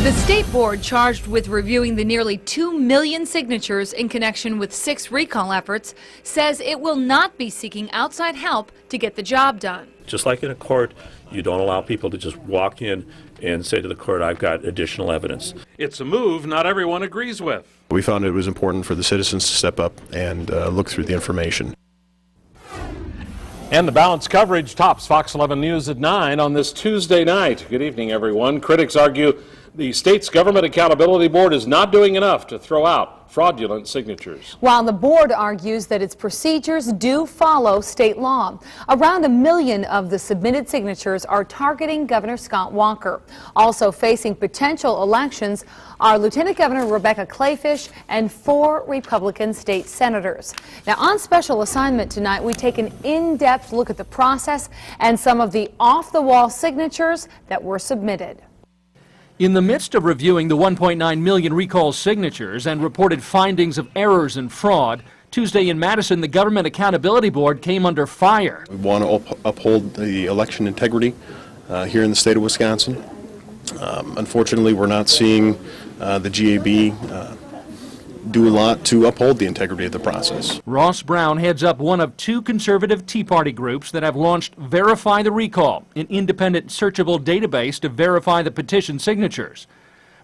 The state board charged with reviewing the nearly 2 million signatures in connection with 6 recall efforts says it will not be seeking outside help to get the job done. Just like in a court, you don't allow people to just walk in and say to the court, I've got additional evidence. It's a move not everyone agrees with. We found it was important for the citizens to step up and look through the information. And the balanced coverage tops Fox 11 News at 9 on this Tuesday night. Good evening, everyone. Critics argue the state's Government Accountability Board is not doing enough to throw out fraudulent signatures. While the board argues that its procedures do follow state law. Around 1 million of the submitted signatures are targeting Governor Scott Walker. Also facing potential elections are Lieutenant Governor Rebecca Clayfish and 4 Republican state senators. Now, on special assignment tonight, we take an in-depth look at the process and some of the off-the-wall signatures that were submitted. In the midst of reviewing the 1.9 million recall signatures and reported findings of errors and fraud, Tuesday in Madison, the Government Accountability Board came under fire. We want to uphold the election integrity here in the state of Wisconsin. Unfortunately, we're not seeing the GAB do a lot to uphold the integrity of the process. Ross Brown heads up one of 2 conservative Tea Party groups that have launched Verify the Recall, an independent searchable database to verify the petition signatures.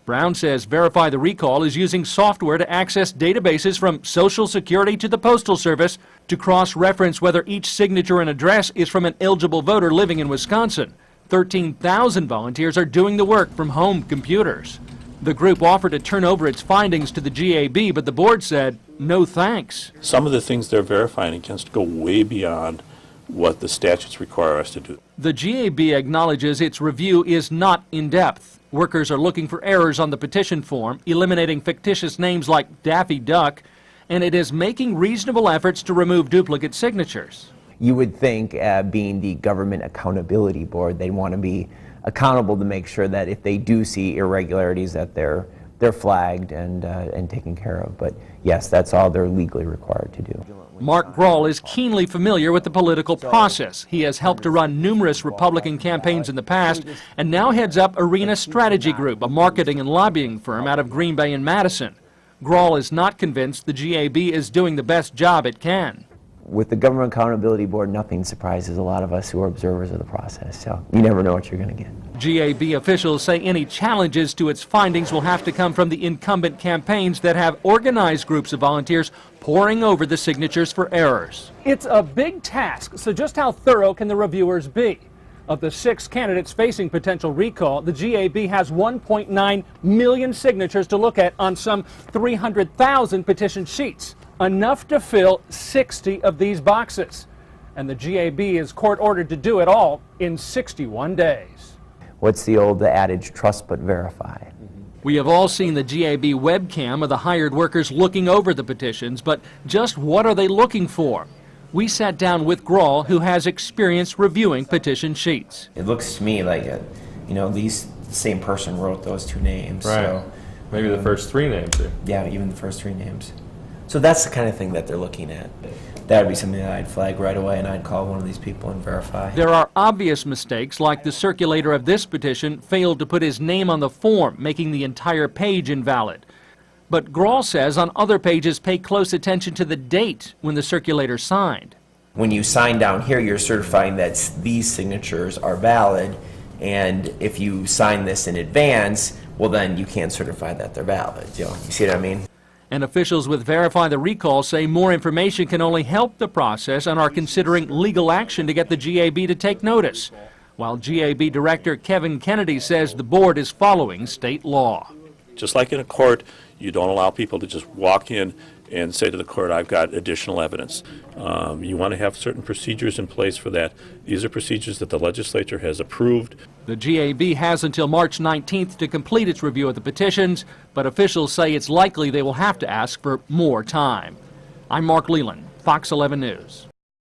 Brown says Verify the Recall is using software to access databases from Social Security to the Postal Service to cross-reference whether each signature and address is from an eligible voter living in Wisconsin. 13,000 volunteers are doing the work from home computers. The group offered to turn over its findings to the GAB, but the board said, no thanks. Some of the things they're verifying against go way beyond what the statutes require us to do. The GAB acknowledges its review is not in-depth. Workers are looking for errors on the petition form, eliminating fictitious names like Daffy Duck, and it is making reasonable efforts to remove duplicate signatures. You would think, being the Government Accountability Board, they'd want to be accountable to make sure that if they do see irregularities that they're flagged and taken care of. But yes, that's all they're legally required to do. Mark Grahl is keenly familiar with the political process. He has helped to run numerous Republican campaigns in the past and now heads up Arena Strategy Group, a marketing and lobbying firm out of Green Bay and Madison. Grahl is not convinced the GAB is doing the best job it can. With the Government Accountability Board, nothing surprises a lot of us who are observers of the process, so you never know what you're going to get. GAB officials say any challenges to its findings will have to come from the incumbent campaigns that have organized groups of volunteers poring over the signatures for errors. It's a big task, so just how thorough can the reviewers be? Of the 6 candidates facing potential recall, the GAB has 1.9 million signatures to look at on some 300,000 petition sheets. Enough to fill 60 of these boxes. And the GAB is court-ordered to do it all in 61 days. What's the old adage, trust but verify? We have all seen the GAB webcam of the hired workers looking over the petitions, but just what are they looking for? We sat down with Grahl, who has experience reviewing petition sheets. It looks to me like, the same person wrote those 2 names. Right. So, maybe the first 3 names. Yeah, even the first 3 names. So that's the kind of thing that they're looking at. That would be something that I'd flag right away, and I'd call one of these people and verify. There are obvious mistakes, like the circulator of this petition failed to put his name on the form, making the entire page invalid. But Grahl says on other pages pay close attention to the date when the circulator signed. When you sign down here, you're certifying that these signatures are valid, and if you sign this in advance, well then you can't certify that they're valid. You see what I mean? And officials with Verify the Recall say more information can only help the process and are considering legal action to get the GAB to take notice, while GAB Director Kevin Kennedy says the board is following state law. Just like in a court, you don't allow people to just walk in and say to the court, I've got additional evidence. You want to have certain procedures in place for that. These are procedures that the legislature has approved. The GAB has until March 19th to complete its review of the petitions, but officials say it's likely they will have to ask for more time. I'm Mark Leland, Fox 11 News.